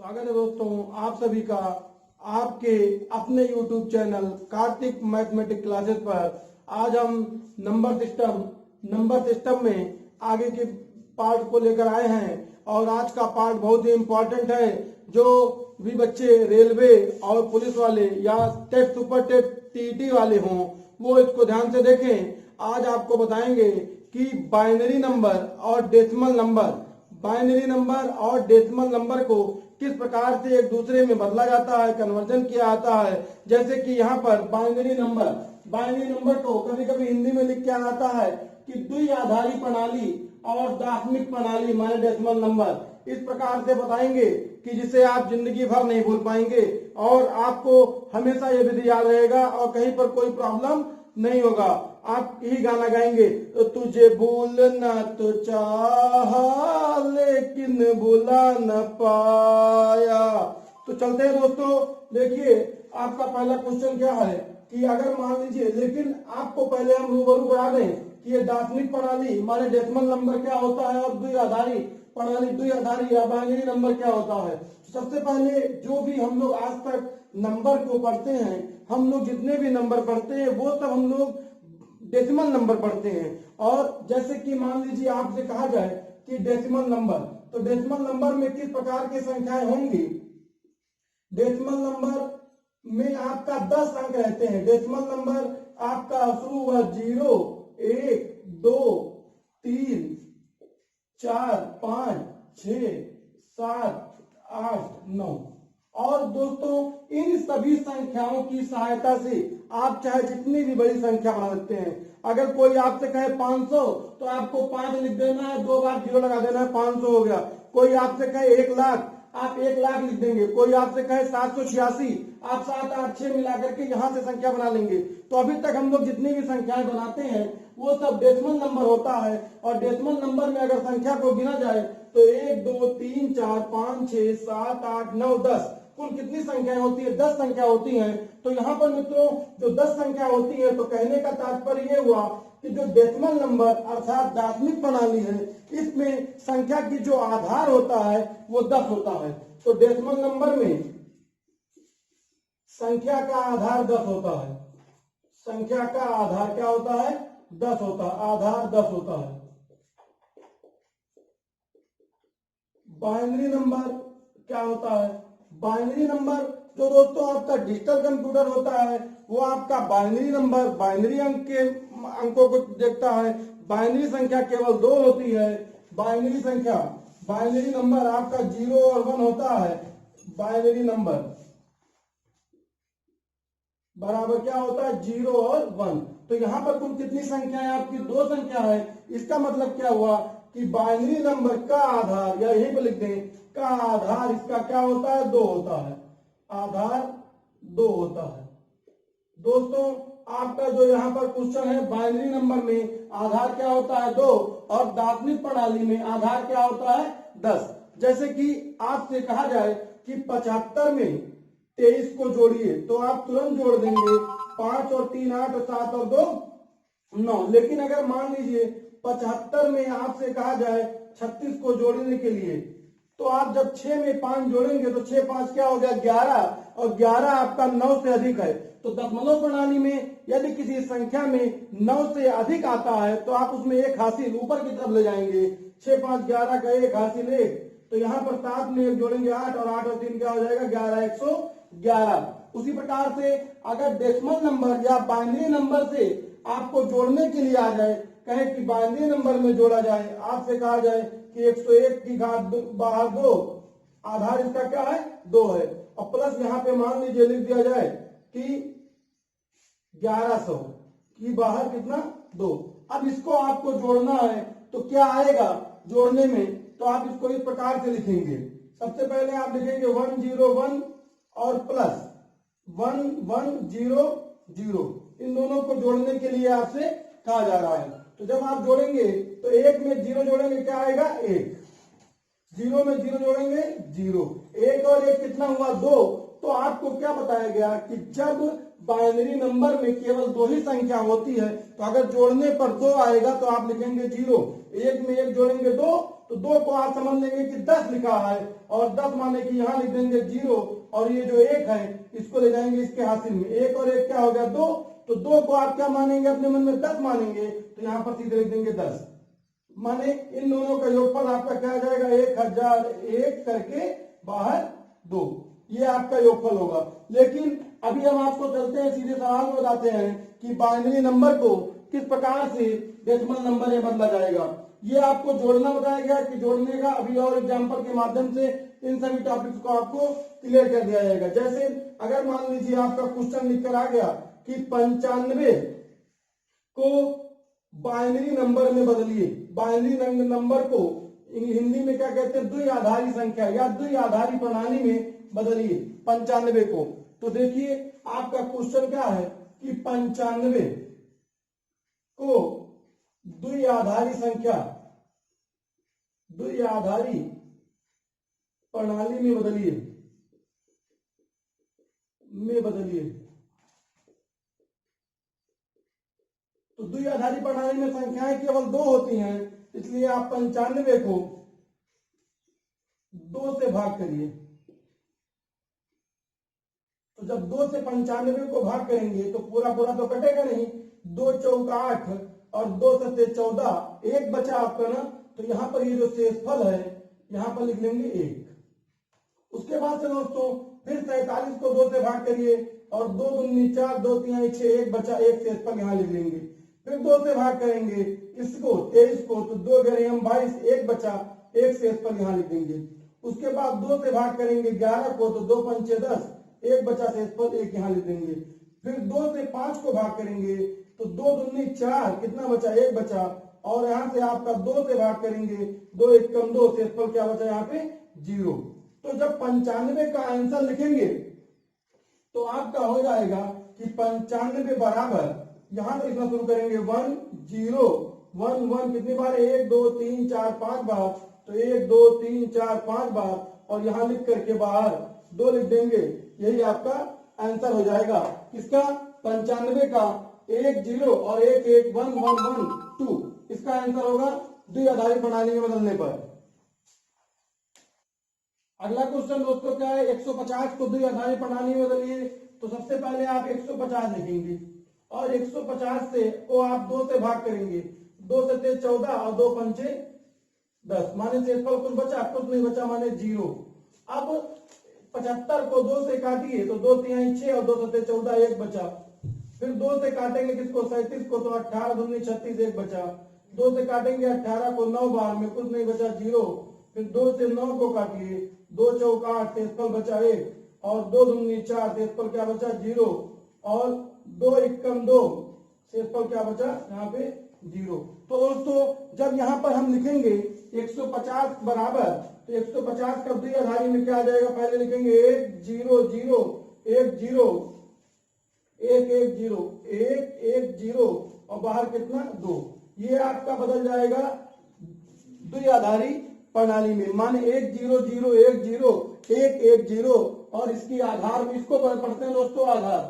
स्वागत है दोस्तों आप सभी का आपके अपने YouTube channel Kartik mathematics classes पर। आज हम नंबर सिस्टम में आगे के पार्ट को लेकर आए हैं और आज का पार्ट बहुत ही इम्पोर्टेंट है। जो भी बच्चे रेलवे और पुलिस वाले या टेट सुपर टेट टीईटी वाले हों वो इसको ध्यान से देखें। आज आपको बताएंगे कि बाइनरी नंबर और डेसिमल नंबर को किस प्रकार से एक दूसरे में बदला जाता है, कन्वर्जन किया जाता है। जैसे कि यहाँ पर बाइनरी नंबर को कभी कभी हिंदी में लिख के आता है कि द्विआधारी प्रणाली और दार्शनिक प्रणाली माने डेसिमल नंबर। इस प्रकार से बताएंगे कि जिसे आप जिंदगी भर नहीं भूल पाएंगे और आपको हमेशा ये विधि याद रहेगा और कहीं पर कोई प्रॉब्लम नहीं होगा। आप यही गाना गाएंगे, तो तुझे भूलना तो चाहा लेकिन भुला न पाया। तो चलते हैं दोस्तों। देखिए आपका पहला क्वेश्चन क्या है कि अगर मान लीजिए, लेकिन आपको पहले हम रूबरू करा दें कि ये दार्शनिक प्रणाली माने डेसिमल नंबर क्या होता है और द्विआधारी प्रणाली द्विआधारी या बाइनरी नंबर क्या होता है। सबसे पहले जो भी हम लोग आज तक नंबर को पढ़ते हैं, हम लोग जितने भी नंबर पढ़ते हैं वो सब हम लोग डेसिमल नंबर पढ़ते हैं। और जैसे कि मान लीजिए आपसे कहा जाए कि डेसिमल नंबर, तो डेसिमल नंबर में किस प्रकार की संख्याएं होंगी। डेसिमल नंबर में आपका 10 अंक रहते हैं। डेसिमल नंबर आपका शुरू हुआ 0, 1, 2, 3, 4, 5, 6, 7, 8, 9। और दोस्तों इन सभी संख्याओं की सहायता से आप चाहे जितनी भी बड़ी संख्या बना सकते हैं। अगर कोई आपसे कहे 500 तो आपको 5 लिख देना है, 2 बार 0 लगा देना है, 500 हो गया। कोई आपसे कहे 1 लाख, आप 1 लाख लिख देंगे। कोई आपसे कहे 786, आप 7, 8, 6 मिलाकर के यहाँ से संख्या बना लेंगे। तो अभी तक हम लोग जितनी भी संख्याएं बनाते हैं वो सब डेसिमल नंबर होता है। और डेसिमल नंबर में अगर संख्या को गिना जाए तो 1, 2, 3, 4, 5, 6, 7, 8, 9, 10 कुल कितनी संख्याएं होती है? 10 संख्या होती हैं। तो यहाँ पर मित्रों जो 10 संख्या होती है, तो कहने का तात्पर्य ये हुआ कि जो डेसिमल नंबर अर्थात दार्शनिक प्रणाली है इसमें संख्या की जो आधार होता है वो 10 होता है। तो डेसिमल नंबर में संख्या का आधार 10 होता है। संख्या का आधार क्या होता है? 10 होता है। आधार 10 होता है। बाइनरी नंबर क्या होता है? बाइनरी नंबर जो दोस्तों आपका डिजिटल कंप्यूटर होता है वो आपका बाइनरी नंबर बाइनरी अंकों को देखता है। बाइनरी संख्या केवल 2 होती है। बाइनरी नंबर आपका 0 और 1 होता है। बाइनरी नंबर बराबर क्या होता है? 0 और 1। तो यहाँ पर कुल कितनी संख्या है आपकी? 2 संख्या है। इसका मतलब क्या हुआ कि बाइनरी नंबर का आधार, या यहीं पर लिख दें का आधार इसका क्या होता है? 2 होता है। आधार 2 होता है। दोस्तों आपका जो यहाँ पर क्वेश्चन है, बाइनरी नंबर में आधार क्या होता है? 2 और दार्शनिक प्रणाली में आधार क्या होता है? 10। जैसे कि आपसे कहा जाए कि 75 में 23 को जोड़िए तो आप तुरंत जोड़ देंगे। 5 और 3 8 और 7 और 2 9। लेकिन अगर मान लीजिए 75 में आपसे कहा जाए 36 को जोड़ने के लिए, तो आप जब 6 में 5 जोड़ेंगे तो 6 5 क्या हो गया? 11। और 11 आपका 9 से अधिक है। तो दशमलव प्रणाली में यदि किसी संख्या में 9 से अधिक आता है तो आप उसमें एक हासिल ऊपर की तरफ ले जाएंगे। 6 5 11 का एक हासिल 1। तो यहाँ पर 7 में 1 जोड़ेंगे 8 और 8 और 3 क्या हो जाएगा? 11 111। उसी प्रकार से अगर डेसिमल नंबर या बाइनरी नंबर से आपको जोड़ने के लिए आ जाए, कहे कि बाइनरी नंबर में जोड़ा जाए, आपसे कहा जाए कि 101 की घात बाहर 2, आधार इसका क्या है? 2 है। और प्लस यहाँ पे मान लीजिए लिख दिया जाए कि 1100 की बाहर कितना? 2। अब इसको आपको जोड़ना है तो क्या आएगा जोड़ने में? तो आप इसको इस प्रकार से लिखेंगे। सबसे पहले आप लिखेंगे 101 और प्लस 1100। इन दोनों को जोड़ने के लिए आपसे कहा जा रहा है। तो जब आप जोड़ेंगे तो 1 में 0 जोड़ेंगे क्या आएगा? 1। 0 में 0 जोड़ेंगे 0। 1 और 1 कितना हुआ? 2। तो आपको क्या बताया गया कि जब बाइनरी नंबर में केवल 2 ही संख्या होती है, तो अगर जोड़ने पर 2 आएगा तो आप लिखेंगे 0। 1 में 1 जोड़ेंगे 2, तो 2 को आप समझ लेंगे कि 10 लिखा है, और 10 माने कि यहाँ लिख देंगे 0, और ये जो 1 है इसको ले जाएंगे इसके हासिल में। 1 और 1 क्या हो गया 2, तो 2 को आप क्या मानेंगे अपने मन में 10 मानेंगे, तो यहाँ पर सीधे लिख देंगे 10। माने इन दोनों का योगफल आपका क्या आ जाएगा 1001 करके बाहर 2, ये आपका योगफल होगा। लेकिन अभी हम आपको चलते हैं सीधे सवाल में बताते हैं कि बाइनरी नंबर को किस प्रकार से डेसिमल नंबर में बदला जाएगा। ये आपको जोड़ना बताया गया कि जोड़ने का अभी और एग्जांपल के माध्यम से इन सभी टॉपिक्स को आपको क्लियर कर दिया जाएगा। जैसे अगर मान लीजिए आपका क्वेश्चन लिखकर आ गया कि 95 को बाइनरी नंबर में बदलिए। बाइनरी नंबर को हिंदी में क्या कहते हैं, द्विआधारी संख्या या द्विआधारी प्रणाली में बदलिए 95 को। तो देखिए आपका क्वेश्चन क्या है कि 95 को द्विआधारी संख्या, द्विआधारी प्रणाली में बदलिए, तो द्विआधारी प्रणाली में संख्याएं केवल 2 होती हैं, इसलिए आप 95 को 2 से भाग करिए। तो जब 2 से 95 को भाग करेंगे तो पूरा पूरा तो कटेगा नहीं, 2 चौक 8 और 2 सत्ते 14, 1 बचा आपका ना, तो यहां पर ये जो शेषफल है यहां पर लिख लेंगे 1। उसके बाद से दोस्तों फिर 47 को 2 से भाग करिए और 2 दूनी 4, 2 तिहाई 6, 1 बचा, 1 शेषफल यहां लिख लेंगे। फिर 2 से भाग करेंगे इसको 23 को, तो 2 गेरे हम 22, 1 बचा, 1 शेषफल यहां लिख देंगे। उसके बाद 2 से भाग करेंगे 11 को, तो 2 पंचे 10, 1 बचा शेषफल 1 यहां लिख देंगे। फिर 2 से 5 को भाग करेंगे तो 2 दूनी 4, कितना बचा 1 बचा, और यहां से आपका 2 से भाग करेंगे 2 1 कम 2, शेषफल क्या बचा यहाँ पे 0। तो जब 95 का आंसर लिखेंगे तो आपका हो जाएगा कि 95 बराबर, यहां से लिखना शुरू करेंगे 1 0 1 1, कितनी बार 1 2 3 4 5 बार, तो 1 2 3 4 5 बार, और यहां लिख करके बाहर 2 लिख देंगे। यही आपका आंसर हो जाएगा किसका 95 का, 1 0 और 1 1 1 1 1 2, इसका आंसर होगा द्विआधारी प्रणाली में बदलने पर। अगला क्वेश्चन दोस्तों क्या है, 150 को द्विआधारी प्रणाली में बदलिए। तो सबसे पहले आप 150 लिखेंगे और 150 से को आप 2 से भाग करेंगे, 2 सत्ते 14 और 2 पंचे 10, माने शेषफल कुछ बचा, कुछ नहीं बचा, माने 0। अब 75 को 2 से काटिए तो 2 तिहाई 6 और 2 सत्ते 14, 1 बचा। फिर 2 से काटेंगे किसको 37 को, तो 18 दूनी 36, 1 बचा। 2 से काटेंगे 18 को 9 बार में, कुछ नहीं बचा 0। फिर 2 से 9 को काटिए, 2 चौक 8, शेषफल बचा 1, और 2 दूनी 4, शेषफल क्या बचा 0, और 2 1 कम 2, शेषफल क्या बचा यहाँ पे 0। तो दोस्तों जब यहाँ पर हम लिखेंगे 150 बराबर, तो 150 का द्विआधारी में क्या आ जाएगा, पहले लिखेंगे 1 0 0 1 0 1 1 0 1 1 0 और बाहर कितना 2, ये आपका बदल जाएगा द्विआधारी प्रणाली में। माने 1 0 0 1 0 1 1 0, और इसकी आधार में इसको पढ़ते हैं दोस्तों आधार।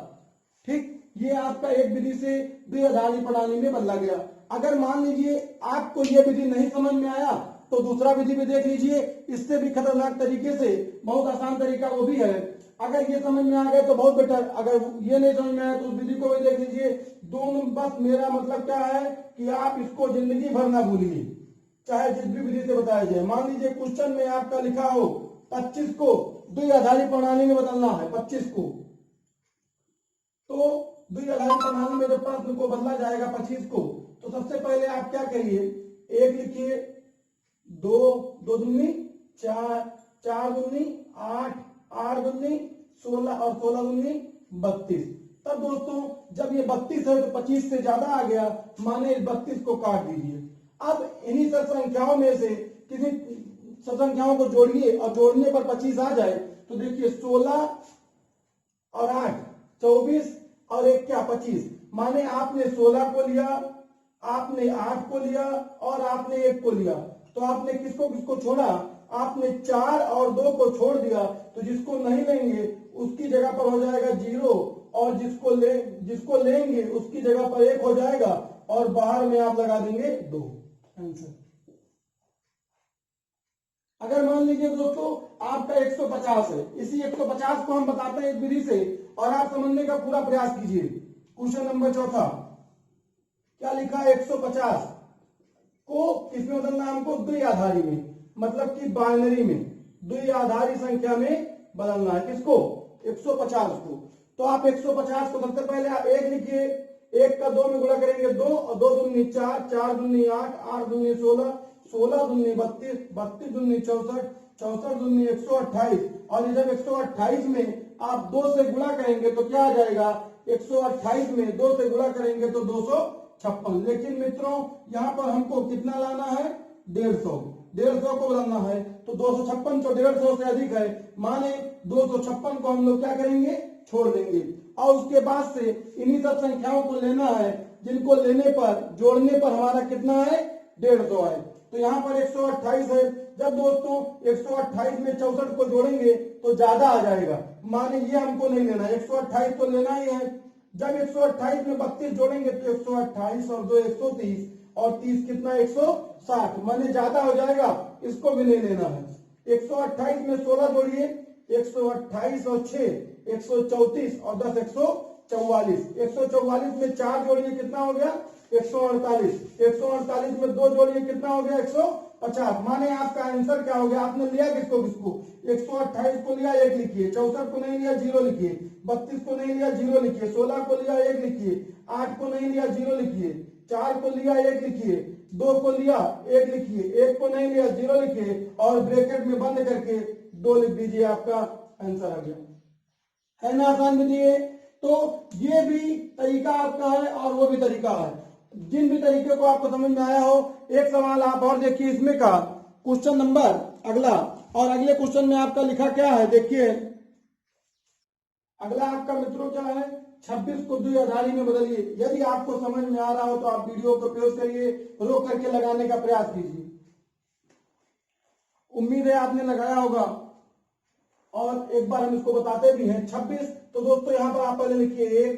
ठीक, ये आपका एक विधि से द्विआधारी प्रणाली में बदला गया। अगर मान लीजिए आपको ये विधि नहीं समझ में आया तो दूसरा विधि भी देख लीजिए, इससे भी खतरनाक तरीके से, बहुत आसान तरीका वो भी है। अगर ये समझ में आ गए तो बहुत बेटर, अगर ये नहीं समझ में आया तो उस विधि को भी देख लीजिए। दोनों, बस मेरा मतलब क्या है कि आप इसको जिंदगी भर ना भूलिए, चाहे जिस भी विधि से बताया जाए। मान लीजिए क्वेश्चन में आपका लिखा हो 25 को द्विआधारी प्रणाली में बदलना है, 25 को, तो द्विआधारी प्रणाली में जब प्रश्न को बदला जाएगा 25 को, तो सबसे पहले आप क्या करिए, 1 लिखिए, 2 2 दूनी 4 4 दूनी 8 8 दूनी 16 और 16 दूनी 32। तब दोस्तों जब ये 32 है तो 25 से ज्यादा आ गया, माने 32 को काट दीजिए। अब इन्हीं सब संख्याओं में से किसी सब संख्याओं को जोड़िए और जोड़ने पर 25 आ जाए, तो देखिए 16 और 8 24 और 1 क्या 25, माने आपने 16 को लिया, आपने 8 को लिया और आपने 1 को लिया। तो आपने किसको किसको छोड़ा, आपने 4 और 2 को छोड़ दिया, तो जिसको नहीं लेंगे उसकी जगह पर हो जाएगा 0 और जिसको लेंगे उसकी जगह पर 1 हो जाएगा और बाहर में आप लगा देंगे 2 आंसर। अगर मान लीजिए दोस्तों आपका 150 है, इसी 150 को हम बताते हैं एक विधि से और आप समझने का पूरा प्रयास कीजिए। क्वेश्चन नंबर 4 क्या लिखा है, 150 को किसमें बदलना है हमको, द्विआधारी में, मतलब कि बाइनरी में, द्विआधारी संख्या में बदलना है। किसको, 150 को। तो आप 150 को सबसे पहले आप 1 लिखिए, 1 का 2 में गुणा करेंगे 2 और 2 दूनी 4, 4 दूनी 8, 8 दूनी 16, 16 दूनी 32, 32 दूनी 64, 64 दूनी 128 और ये जब 128 में आप 2 से गुणा करेंगे तो क्या आ जाएगा, 128 में 2 से गुणा करेंगे तो 256। लेकिन मित्रों यहाँ पर हमको कितना लाना है, 150 को बदलना है। तो 256 जो 150 से अधिक है, माने 256 को हम लोग क्या करेंगे, छोड़ देंगे और उसके बाद से इन्हीं सब संख्याओं को लेना है जिनको लेने पर जोड़ने पर हमारा कितना है, 150 है। तो यहाँ पर 128 है, जब दोस्तों 128 में 64 को जोड़ेंगे तो ज्यादा आ जाएगा, माने ये हमको नहीं लेना है, 128 तो लेना ही है। जब 128 में 32 जोड़ेंगे तो 128 और 2 130 और 30 कितना, 160, माने ज्यादा हो जाएगा, इसको भी नहीं लेना है। 128 में 16 जोड़िए, 128 और 6 134 और 10 144, 144 में 4 जोड़िए कितना हो गया, 148, 148 में 2 जोड़िए कितना हो गया, 150। माने आपका आंसर क्या हो गया, आपने लिया किसको किसको, 128 को लिया 1 लिखिए, 64 को नहीं लिया 0 लिखिए, 32 को नहीं लिया 0 लिखिए, 16 को लिया 1 लिखिए, 8 को नहीं लिया 0 लिखिए, 4 को लिया 1 लिखिए, 2 को लिया 1 लिखिए, 1 को नहीं लिया 0 लिखिए और ब्रैकेट में बंद करके 2 लिख दीजिए, आपका आंसर आ गया। है ना आसान विधि है। तो ये भी तरीका आपका है और वो भी तरीका है, जिन भी तरीके को आपको समझ में आया हो। एक सवाल आप और देखिए इसमें का, क्वेश्चन नंबर अगला, और अगले क्वेश्चन में आपका लिखा क्या है, देखिए अगला आपका मित्रों क्या है, 26 को द्विआधारी में बदलिए। यदि आपको समझ में आ रहा हो तो आप वीडियो को पॉज करिए, रोक करके लगाने का प्रयास कीजिए। उम्मीद है आपने लगाया होगा और एक बार हम इसको बताते भी हैं। 26 तो दोस्तों यहाँ पर आप पहले लिखिए 1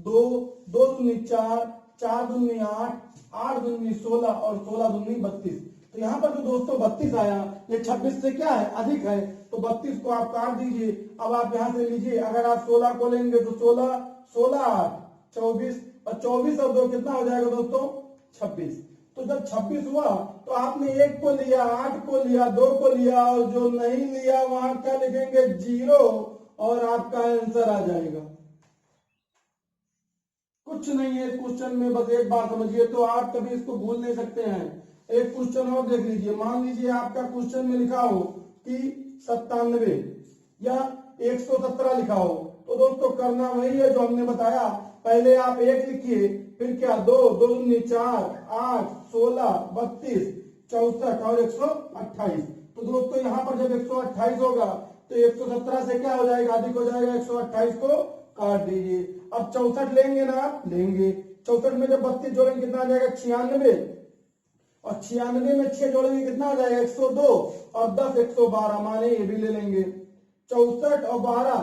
2 2 दूनी 4, 4 दूनी 8, 8 दूनी 16 और 16 दूनी 32। तो यहाँ पर जो दोस्तों 32 आया, ये 26 से क्या है, अधिक है, तो 32 को आप काट दीजिए। अब आप यहाँ से लीजिए, अगर आप 16 को लेंगे तो 16 16 8 24 और 24 और 2 कितना हो जाएगा दोस्तों, 26। तो जब 26 हुआ तो आपने 1 को लिया, 8 को लिया, 2 को लिया और जो नहीं लिया वहां क्या लिखेंगे, 0 और आपका आंसर आ जाएगा। कुछ नहीं है इस क्वेश्चन में, बस एक बार समझिए तो आप कभी इसको भूल नहीं सकते हैं। एक क्वेश्चन और देख लीजिए, मान लीजिए आपका क्वेश्चन में लिखा हो कि 97 या 117 लिखा हो, तो दोस्तों करना वही है जो हमने बताया। पहले आप 1 लिखिए, फिर क्या 2 2 दूनी 4, 8 16 32 64 और 128। तो दोस्तों यहाँ पर जब 128 होगा तो 117 से क्या हो जाएगा, अधिक हो जाएगा, 128 को काट दीजिए। अब 64 लेंगे ना, आप लेंगे, 64 में जब 32 जोड़ेंगे कितना आ जाएगा, 96 और 96 में 6 जोड़ेंगे कितना हो जाएगा, 102 और 10 112, माने ये भी ले लेंगे। 64 और 12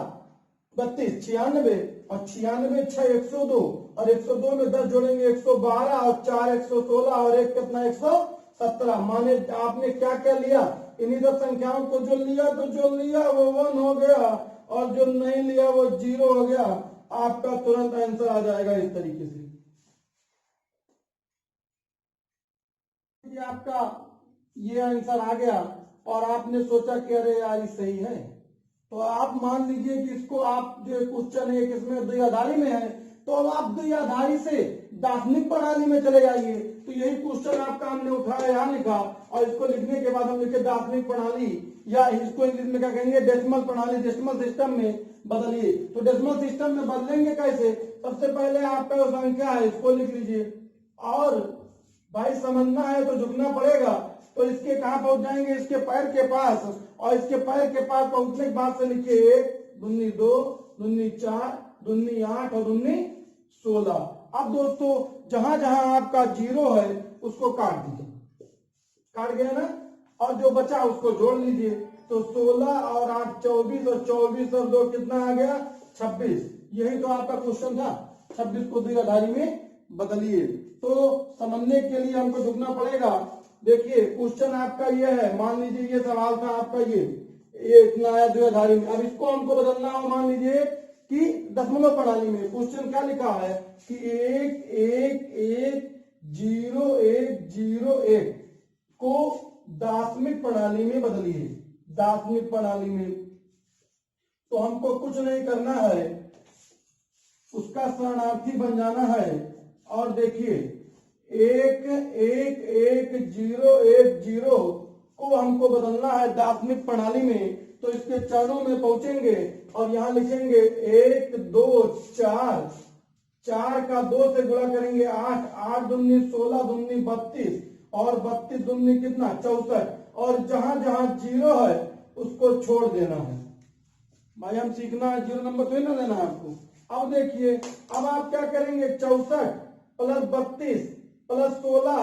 32 96 और 96 6 102 और 102 में 10 जोड़ेंगे 112 और 4 116 और 1 कितना 117, माने आपने क्या क्या लिया, इन्हीं सब संख्याओं को जो लिया तो जो लिया वो 1 हो गया और जो नहीं लिया वो 0 हो गया। आपका तुरंत आंसर आ जाएगा इस तरीके से। आपका ये आंसर आ गया और आपने सोचा कि अरे यार ये सही है, तो आप मान लीजिए कि इसको आप जो क्वेश्चन है किसमें, द्विआधारी में है, तो अब आप द्विआधारी से दार्शनिक प्रणाली में चले जाइए। तो यही क्वेश्चन आपका हमने उठाया, यहाँ लिखा और इसको लिखने के बाद हम लिखे दार्शनिक प्रणाली, या इसको इंग्लिश में क्या कहेंगे, डेसिमल प्रणाली, डेसिमल सिस्टम में बदलिए। तो डेसिमल सिस्टम में बदलेंगे कैसे, सबसे पहले आपका जो संख्या है इसको लिख लीजिए और भाई समझना है तो झुकना पड़ेगा। तो इसके कहां पहुंच जाएंगे, इसके पैर के पास, और इसके पैर के पास पहुंचने के बाद से लिखिए 1 दूनी 2 दूनी 4 दूनी 8 और दूनी 16। अब दोस्तों जहां जहां आपका 0 है उसको काट दीजिए, काट गया ना, और जो बचा उसको जोड़ लीजिए। तो 16 और 8 24 और 24 और 2 कितना आ गया, 26। यही तो आपका क्वेश्चन था, 26 को द्विआधारी में बदलिए। तो समझने के लिए हमको झुकना पड़ेगा। देखिए क्वेश्चन आपका ये है, मान लीजिए ये सवाल था आपका, ये इतना आया द्विआधारी में। अब इसको हमको बदलना हो, मान लीजिए कि दशमलव प्रणाली में। क्वेश्चन क्या लिखा है कि 1110101 को दशमिक प्रणाली में बदलिए, दशमिक प्रणाली में। तो हमको कुछ नहीं करना है, उसका शरणार्थी बन जाना है। और देखिए 11110 को हमको बदलना है दशमिक प्रणाली में। तो इसके चरणों में पहुंचेंगे और यहाँ लिखेंगे 1 2 4, 4 का 2 से गुणा करेंगे 8, 8 दूनी 16, दूनी 32 और 32 दूनी कितना 64। और जहां जहां जीरो है उसको छोड़ देना है। भाई हम सीखना है, जीरो नंबर तो ही ना लेना है आपको। अब देखिए, अब आप क्या करेंगे, 64 प्लस 32 प्लस 16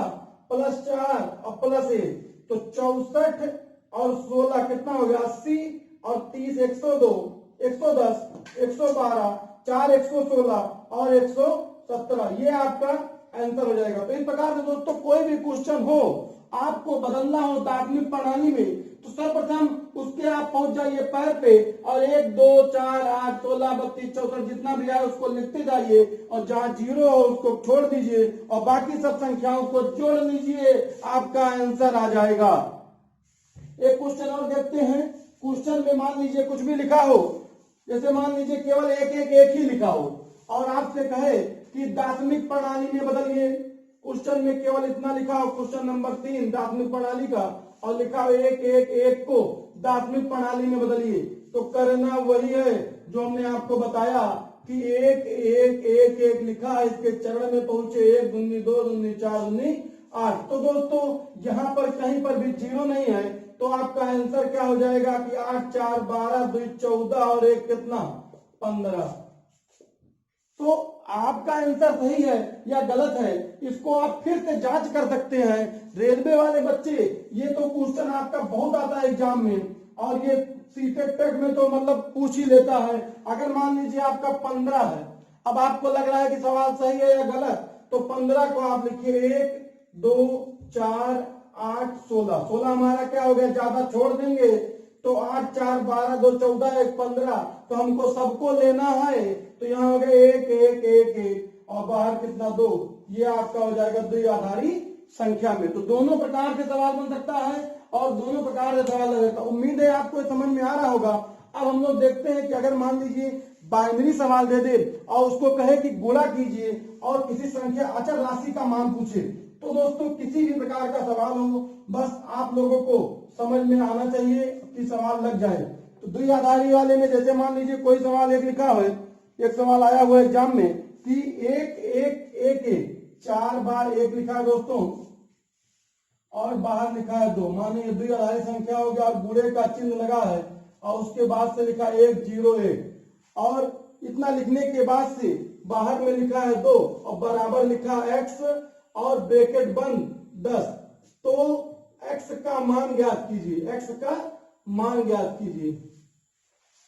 प्लस 4 और प्लस 1। तो 64 और 16 कितना हो गया 80 और 30 102 110 112 4 116 और 117। ये आपका आंसर हो जाएगा। तो इस प्रकार से दोस्तों कोई भी क्वेश्चन हो आपको बदलना हो दशमिक प्रणाली में, तो सर्वप्रथम उसके आप पहुंच जाइए पैर पे और 1 2 4 8 16 32 64 जितना भी है उसको लिखते जाइए और जहां जीरो हो उसको छोड़ दीजिए और बाकी सब संख्याओं को जोड़ लीजिए, आपका आंसर आ जाएगा। एक क्वेश्चन और देखते हैं। क्वेश्चन में मान लीजिए कुछ भी लिखा हो, जैसे मान लीजिए केवल एक ही लिखा हो और आपसे कहे कि दशमिक प्रणाली में बदलिए। क्वेश्चन में केवल इतना लिखा हो, क्वेश्चन नंबर 3 दशमिक प्रणाली का, और लिखा हो 111 को दशमिक प्रणाली में बदलिए। तो करना वही है जो हमने आपको बताया कि 111 लिखा है, इसके चरण में पहुंचे 1 दूनी 2 दूनी 4 दूनी 8। तो दोस्तों यहाँ पर कहीं पर भी जीरो नहीं है, तो आपका आंसर क्या हो जाएगा कि 8 4 12 2 14 और 1 कितना 15। तो आपका आंसर सही है या गलत है, इसको आप फिर से जांच कर सकते हैं। रेलवे वाले बच्चे, ये तो क्वेश्चन आपका बहुत आता है एग्जाम में और ये सीटेट में तो मतलब पूछ ही लेता है। अगर मान लीजिए आपका 15 है, अब आपको लग रहा है कि सवाल सही है या गलत, तो 15 को आप लिखिए 1 2 4 8 16। 16 हमारा क्या हो गया, ज्यादा छोड़ देंगे तो 8 4 12 2 14 1 15। तो हमको सबको लेना है, तो यहाँ हो गया 1 1 1 1 और बाहर कितना 2। ये आपका हो जाएगा द्विआधारी संख्या में। तो दोनों प्रकार से सवाल बन सकता है और दोनों प्रकार से सवाल लगेगा। उम्मीद है आपको समझ में आ रहा होगा। अब हम लोग देखते हैं कि अगर मान लीजिए बाइनरी सवाल दे दे और उसको कहे कि गुणा कीजिए और किसी संख्या अचर राशि का मान पूछे, तो दोस्तों किसी भी प्रकार का सवाल हो, बस आप लोगों को समझ में आना चाहिए कि सवाल लग जाए। तो द्विआधारी वाले में जैसे मान लीजिए कोई सवाल एक लिखा है, एक सवाल आया हुआ है एग्जाम में कि 1 1 1 1 4 बार 1 लिखा है दोस्तों और बाहर लिखा है 2। माने ये द्विआधारी संख्या हो गया और गुणे का चिन्ह लगा है और उसके बाद से लिखा 1 0 1 और इतना लिखने के बाद से बाहर में लिखा है 2 और बराबर लिखा x और ब्रैकेट बंद 10। तो x का मान ज्ञात कीजिए, x का मान ज्ञात कीजिए।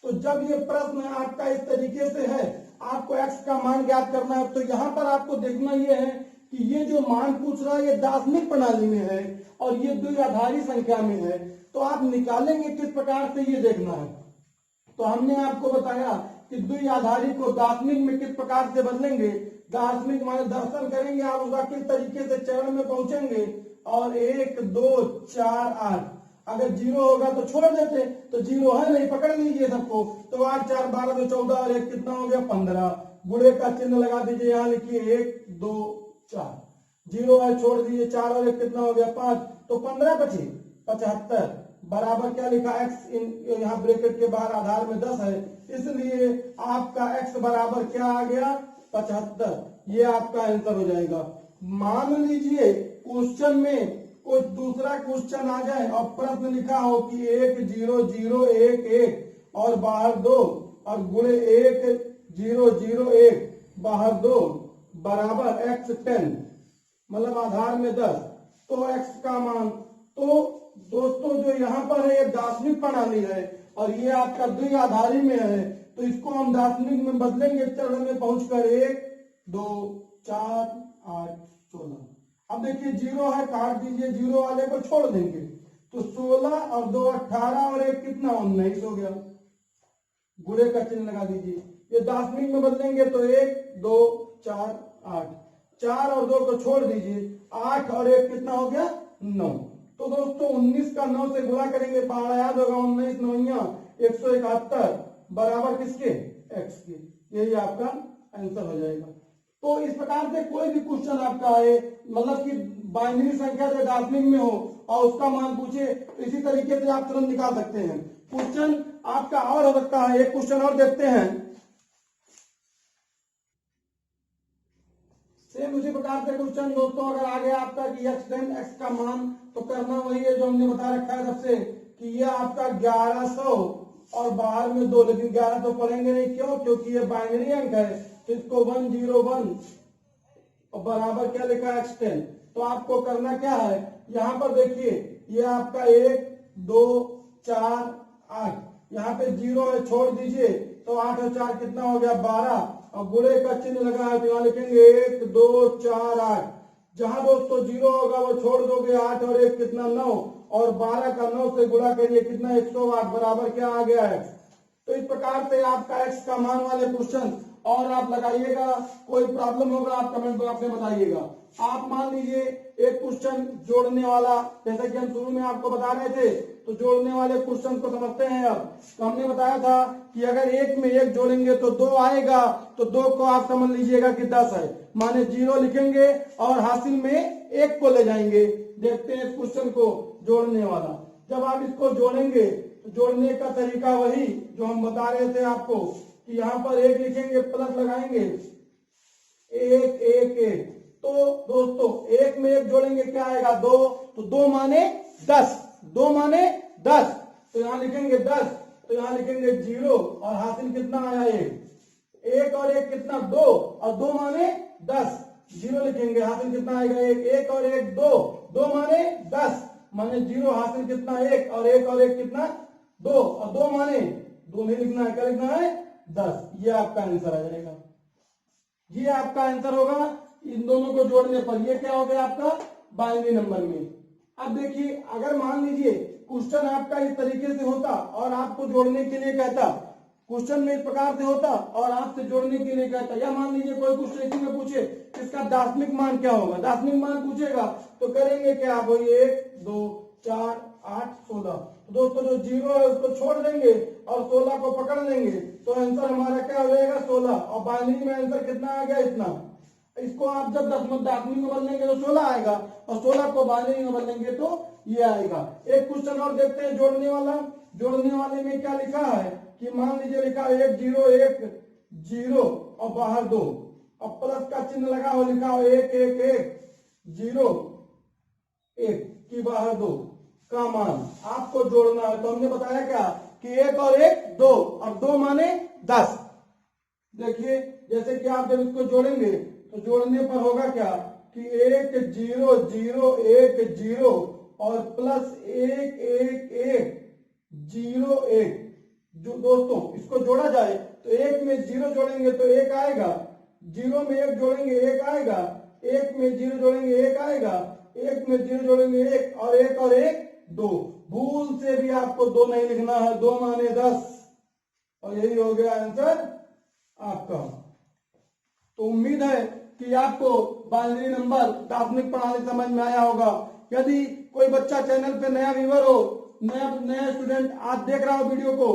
तो जब ये प्रश्न आपका इस तरीके से है, आपको x का मान ज्ञात करना है, तो यहाँ पर आपको देखना ये है कि ये जो मान पूछ रहा है ये दशमिक प्रणाली में है और ये द्विआधारी संख्या में है। तो आप निकालेंगे किस प्रकार से, ये देखना है। तो हमने आपको बताया कि द्विआधारी को दशमिक में किस प्रकार से बदलेंगे। दशमिक माने दर्शन करेंगे आप उसका किस तरीके से चरण में पहुंचेंगे और 1 2 4 8। अगर जीरो होगा तो छोड़ देते, तो जीरो है नहीं, पकड़ लीजिए सबको। तो 8 4 12 2 14 और 1 कितना हो गया 15। गुणे का चिन्ह लगा दीजिए, यहाँ लिखिए 1 2 4। जीरो है छोड़ दीजिए, 4 और 1 कितना हो गया 5। तो 15 बचे 75 बराबर क्या लिखा x यहाँ ब्रैकेट के बाहर आधार में 10 है, इसलिए आपका x बराबर क्या आ गया 75। ये आपका आंसर हो जाएगा। मान लीजिए क्वेश्चन में कोई दूसरा क्वेश्चन आ जाए और प्रश्न लिखा हो कि 1 0 0 1 1 और बाहर 2 और गुणे 1 0 0 1 बाहर 2 बराबर x 10, मतलब आधार में 10। तो x का मान, तो दोस्तों जो यहाँ पर है ये दशमिक प्रणाली है और ये आपका द्विआधारी में है। तो इसको हम दार्शनिक में बदलेंगे चरण में पहुंचकर 1 2 4 8 16। अब देखिए 0 है, काट दीजिए, 0 वाले को छोड़ देंगे तो 16 और 2 18 और 1 कितना 19 हो गया। गुणे का चिन्ह लगा दीजिए। ये दार्शनिक में बदलेंगे तो 1 2 4 8, 4 और 2 को छोड़ दीजिए, 8 और 1 कितना हो गया 9। तो दोस्तों 19 का 9 से गुणा करेंगे, पहाड़ा याद होगा, 19 9 171 बराबर किसके x के। यही आपका आंसर हो जाएगा। तो इस प्रकार से कोई भी क्वेश्चन आपका आए, मतलब कि बाइनरी संख्या जो दार्शनिक में हो और उसका मान पूछे, तो इसी तरीके से आप तुरंत निकाल सकते हैं। क्वेश्चन आपका और हो सकता है, एक क्वेश्चन और देखते हैं। सेम उसी प्रकार से क्वेश्चन दोस्तों अगर आ गया आपका कि x का मान, तो करना वही है जो हमने बता रखा है सबसे, कि ये आपका 1100 और बाहर में 2, लेकिन 1100 पढ़ेंगे नहीं, क्यों? क्योंकि ये बाइनरी अंक है, तो इसको 101 और बराबर क्या लिखा है x10। तो आपको करना क्या है, यहाँ पर देखिए ये आपका 1 2 4 8, यहाँ पे 0 है, छोड़ दीजिए, तो 8 और 4 कितना हो गया 12, और गुणे का चिन्ह लगा है, तो यहाँ लिखेंगे 1 2 4 8। जहां दोस्तों 0 होगा वो छोड़ दोगे, 8 और 1 कितना 9, और 12 का 9 से गुणा करिए, कितना 108 बराबर क्या आ गया है। तो इस प्रकार से आपका x का मान वाले क्वेश्चन और आप लगाइएगा। कोई प्रॉब्लम होगा आप कमेंट बॉक्स में बताइएगा। आप मान लीजिए एक क्वेश्चन जोड़ने वाला, जैसे कि हम शुरू में आपको बता रहे थे, तो जोड़ने वाले क्वेश्चन को समझते हैं। अब तो हमने बताया था कि अगर 1 में 1 जोड़ेंगे तो 2 आएगा, तो 2 को आप समझ लीजिएगा कि 10 है, माने 0 लिखेंगे और हासिल में 1 को ले जाएंगे। देखते हैं इस क्वेश्चन को जोड़ने वाला। जब आप इसको जोड़ेंगे तो जोड़ने का तरीका वही जो हम बता रहे थे आपको, कि यहाँ पर 1 लिखेंगे, प्लस लगाएंगे, 1 1 1। तो दोस्तों 1 में 1 जोड़ेंगे क्या आएगा 2, तो 2 माने 10, 2 माने 10, तो यहाँ लिखेंगे 10, तो यहाँ लिखेंगे 0 और हासिल कितना आया 1, 1 और 1 कितना 2, और 2 माने 10, 0 लिखेंगे, हासिल कितना आएगा 1, 1 और 1 2, 2 माने 10, माने 0, हासिल कितना 1, और 1 और 1 कितना 2, और 2 माने 2 नहीं लिखना है, क्या लिखना है 10। ये आपका आंसर आ जाएगा, ये आपका आंसर होगा इन दोनों को जोड़ने पर। ये क्या हो गया आपका बाइनरी नंबर में। अब देखिए अगर मान लीजिए क्वेश्चन आपका इस तरीके से होता और आपको जोड़ने के लिए कहता, क्वेश्चन में इस प्रकार से होता और आपसे जोड़ने के लिए कहता, या मान लीजिए कोई क्वेश्चन इसी में पूछे इसका दार्शनिक मान क्या होगा, दार्शनिक मान पूछेगा, तो करेंगे क्या, वही 1 2 4 8 16। दोस्तों जो 0 है उसको छोड़ देंगे और 16 को पकड़ लेंगे, तो आंसर हमारा क्या हो जाएगा 16, और बाइनरी में आंसर कितना आ गया इतना। इसको आप जब दार्शनिक में बदलेंगे तो 16 आएगा, और 16 को बाइनरी में बदलेंगे तो ये आएगा। एक क्वेश्चन और देखते हैं जोड़ने वाला। जोड़ने वाले में क्या लिखा है कि मान लीजिए लिखा 1 0 1 0 और बाहर 2, और प्लस का चिन्ह लगा हो, लिखा हो 1 1 1 0 1 की बाहर 2 का मान आपको जोड़ना है। तो हमने बताया क्या कि 1 और 1 2, और 2 माने 10। देखिए जैसे कि आप जब इसको जोड़ेंगे तो जोड़ने पर होगा क्या कि 1 0 0 1 0 और प्लस 1 1 1 0 1। जो दोस्तों इसको जोड़ा जाए तो 1 में 0 जोड़ेंगे तो 1 आएगा, 0 में 1 जोड़ेंगे 1 आएगा, 1 में 0 जोड़ेंगे 1 आएगा, 1 में 0 जोड़ेंगे 1, और 1 और 1 2। भूल से भी आपको 2 नहीं लिखना है, 2 माने 10, और यही हो गया आंसर आपका। तो उम्मीद है कि आपको बाइनरी नंबर दार्शनिक प्रणाली समझ में आया होगा। यदि कोई बच्चा चैनल पे नया व्यूअर हो, नया स्टूडेंट आज देख रहा हो वीडियो को,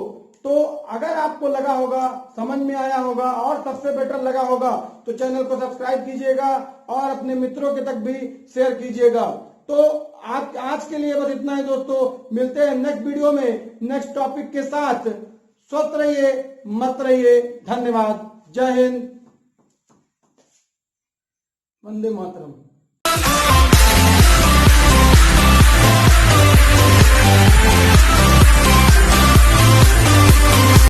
तो अगर आपको लगा होगा समझ में आया होगा और सबसे बेटर लगा होगा तो चैनल को सब्सक्राइब कीजिएगा और अपने मित्रों के तक भी शेयर कीजिएगा। तो आज के लिए बस इतना ही दोस्तों, मिलते हैं नेक्स्ट वीडियो में नेक्स्ट टॉपिक के साथ। स्वस्थ रहिए, मस्त रहिए, धन्यवाद, जय हिंद, वंदे मातरम।